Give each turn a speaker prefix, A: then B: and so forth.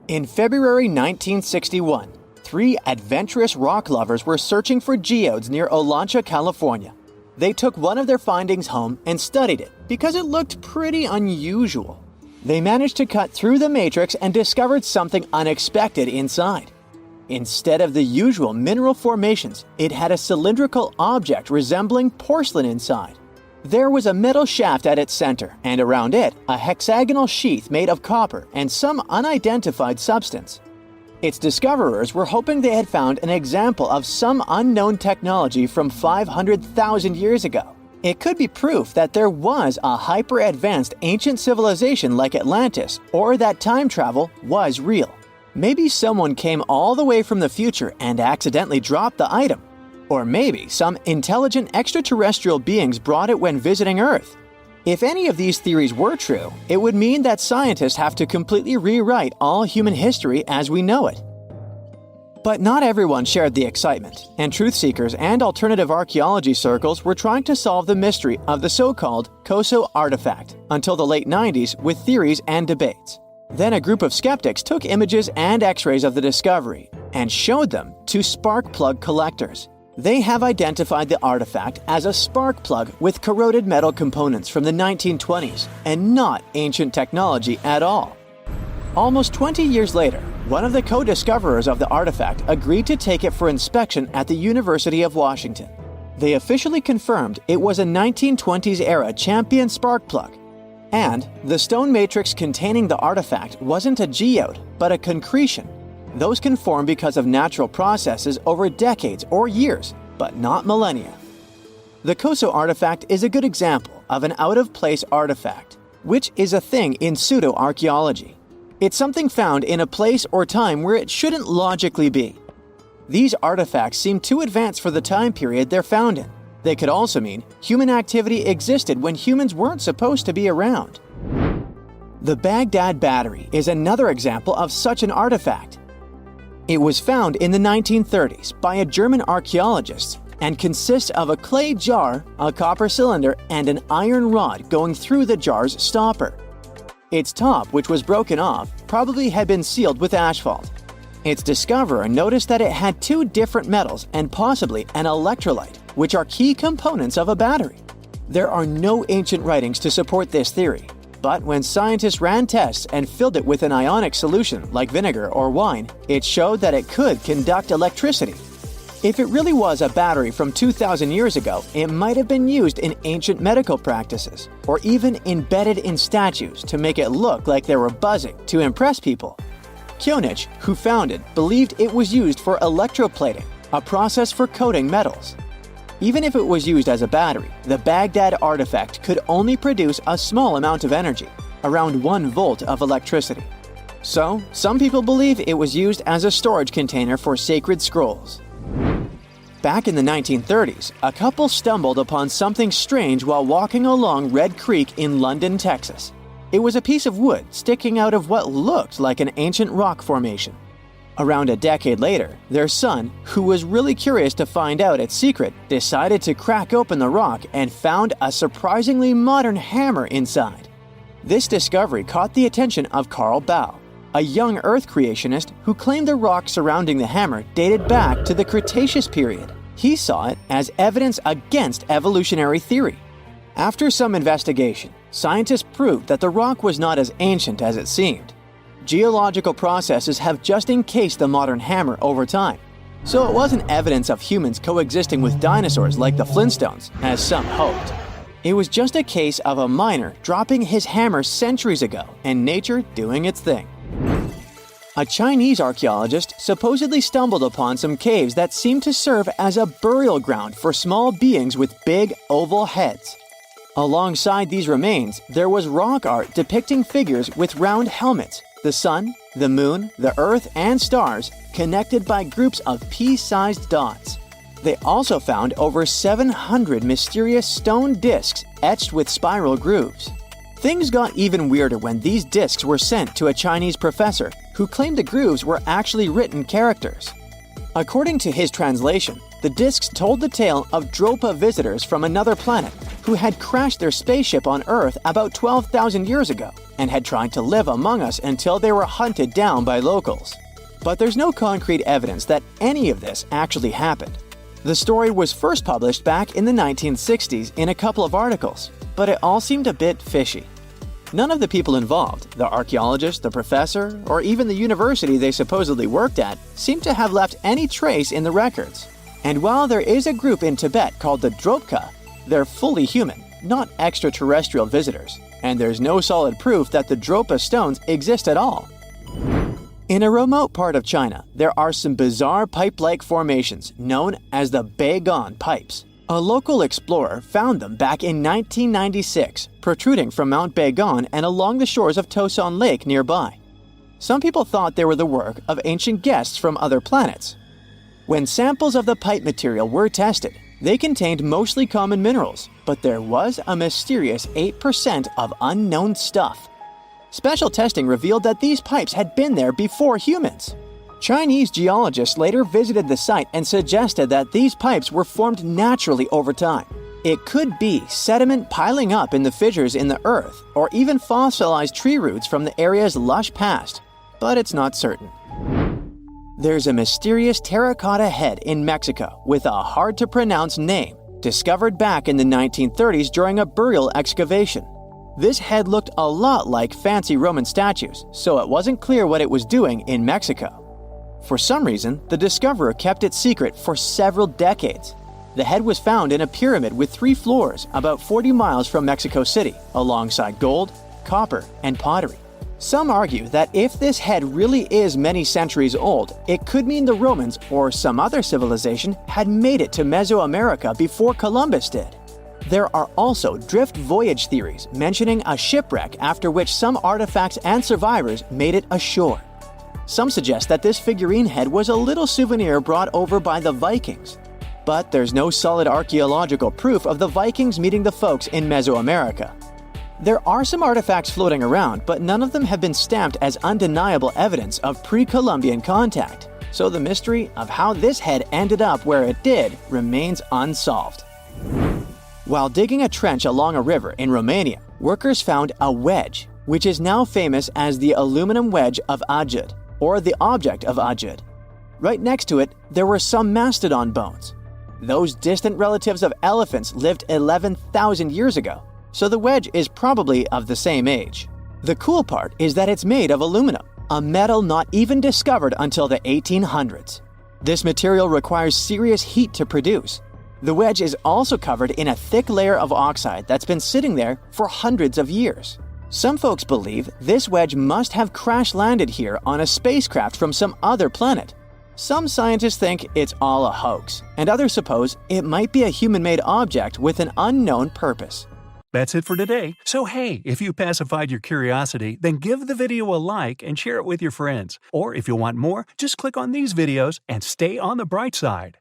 A: In February 1961, three adventurous rock lovers were searching for geodes near Olancha, California. They took one of their findings home and studied it because it looked pretty unusual. They managed to cut through the matrix and discovered something unexpected inside. Instead of the usual mineral formations, it had a cylindrical object resembling porcelain inside. There was a metal shaft at its center, and around it, a hexagonal sheath made of copper and some unidentified substance. Its discoverers were hoping they had found an example of some unknown technology from 500,000 years ago. It could be proof that there was a hyper-advanced ancient civilization like Atlantis, or that time travel was real. Maybe someone came all the way from the future and accidentally dropped the item. Or maybe some intelligent extraterrestrial beings brought it when visiting Earth. If any of these theories were true, it would mean that scientists have to completely rewrite all human history as we know it. But not everyone shared the excitement, and truth seekers and alternative archaeology circles were trying to solve the mystery of the so-called Koso artifact until the late 90s with theories and debates. Then a group of skeptics took images and x-rays of the discovery and showed them to spark plug collectors. They have identified the artifact as a spark plug with corroded metal components from the 1920s and not ancient technology at all. Almost 20 years later, one of the co-discoverers of the artifact agreed to take it for inspection at the University of Washington. They officially confirmed it was a 1920s-era champion spark plug. And the stone matrix containing the artifact wasn't a geode, but a concretion. Those can form because of natural processes over decades or years, but not millennia. The Koso artifact is a good example of an out-of-place artifact, which is a thing in pseudo-archaeology. It's something found in a place or time where it shouldn't logically be. These artifacts seem too advanced for the time period they're found in. They could also mean human activity existed when humans weren't supposed to be around. The Baghdad battery is another example of such an artifact. It was found in the 1930s by a German archaeologist and consists of a clay jar, a copper cylinder, and an iron rod going through the jar's stopper. Its top, which was broken off, probably had been sealed with asphalt. Its discoverer noticed that it had two different metals and possibly an electrolyte, which are key components of a battery. There are no ancient writings to support this theory, but when scientists ran tests and filled it with an ionic solution like vinegar or wine, it showed that it could conduct electricity. If it really was a battery from 2,000 years ago, it might have been used in ancient medical practices, or even embedded in statues to make it look like they were buzzing to impress people. Kionich, who found it, believed it was used for electroplating, a process for coating metals. Even if it was used as a battery, the Baghdad artifact could only produce a small amount of energy, around 1 volt of electricity. So, some people believe it was used as a storage container for sacred scrolls. Back in the 1930s, a couple stumbled upon something strange while walking along Red Creek in London, Texas. It was a piece of wood sticking out of what looked like an ancient rock formation. Around a decade later, their son, who was really curious to find out its secret, decided to crack open the rock and found a surprisingly modern hammer inside. This discovery caught the attention of Carl Baugh, a young Earth creationist who claimed the rock surrounding the hammer dated back to the Cretaceous period. He saw it as evidence against evolutionary theory. After some investigation, scientists proved that the rock was not as ancient as it seemed. Geological processes have just encased the modern hammer over time, so it wasn't evidence of humans coexisting with dinosaurs like the Flintstones, as some hoped. It was just a case of a miner dropping his hammer centuries ago and nature doing its thing. A Chinese archaeologist supposedly stumbled upon some caves that seemed to serve as a burial ground for small beings with big, oval heads. Alongside these remains, there was rock art depicting figures with round helmets, the sun, the moon, the earth, and stars connected by groups of pea-sized dots. They also found over 700 mysterious stone discs etched with spiral grooves. Things got even weirder when these discs were sent to a Chinese professor who claimed the grooves were actually written characters. According to his translation, the discs told the tale of Dropa visitors from another planet who had crashed their spaceship on Earth about 12,000 years ago and had tried to live among us until they were hunted down by locals. But there's no concrete evidence that any of this actually happened. The story was first published back in the 1960s in a couple of articles, but it all seemed a bit fishy. None of the people involved, the archaeologist, the professor, or even the university they supposedly worked at, seemed to have left any trace in the records. And while there is a group in Tibet called the Dropa, they're fully human, not extraterrestrial visitors, and there's no solid proof that the Dropa stones exist at all. In a remote part of China, there are some bizarre pipe-like formations known as the Baghdad pipes. A local explorer found them back in 1996, protruding from Mount Baghdad and along the shores of Tosan Lake nearby. Some people thought they were the work of ancient guests from other planets. When samples of the pipe material were tested, they contained mostly common minerals, but there was a mysterious 8% of unknown stuff. Special testing revealed that these pipes had been there before humans. Chinese geologists later visited the site and suggested that these pipes were formed naturally over time. It could be sediment piling up in the fissures in the earth, or even fossilized tree roots from the area's lush past, but it's not certain. There's a mysterious terracotta head in Mexico with a hard-to-pronounce name, discovered back in the 1930s during a burial excavation. This head looked a lot like fancy Roman statues, so it wasn't clear what it was doing in Mexico. For some reason, the discoverer kept it secret for several decades. The head was found in a pyramid with 3 floors about 40 miles from Mexico City, alongside gold, copper, and pottery. Some argue that if this head really is many centuries old, it could mean the Romans or some other civilization had made it to Mesoamerica before Columbus did. There are also drift voyage theories mentioning a shipwreck after which some artifacts and survivors made it ashore. Some suggest that this figurine head was a little souvenir brought over by the Vikings. But there's no solid archaeological proof of the Vikings meeting the folks in Mesoamerica. There are some artifacts floating around, but none of them have been stamped as undeniable evidence of pre-Columbian contact. So the mystery of how this head ended up where it did remains unsolved. While digging a trench along a river in Romania, workers found a wedge, which is now famous as the aluminum wedge of Ajud, or the object of Ajud. Right next to it, there were some mastodon bones. Those distant relatives of elephants lived 11,000 years ago, so the wedge is probably of the same age. The cool part is that it's made of aluminum, a metal not even discovered until the 1800s. This material requires serious heat to produce. The wedge is also covered in a thick layer of oxide that's been sitting there for hundreds of years. Some folks believe this wedge must have crash-landed here on a spacecraft from some other planet. Some scientists think it's all a hoax, and others suppose it might be a human-made object with an unknown purpose.
B: That's it for today. So hey, if you pacified your curiosity, then give the video a like and share it with your friends. Or if you want more, just click on these videos and stay on the bright side.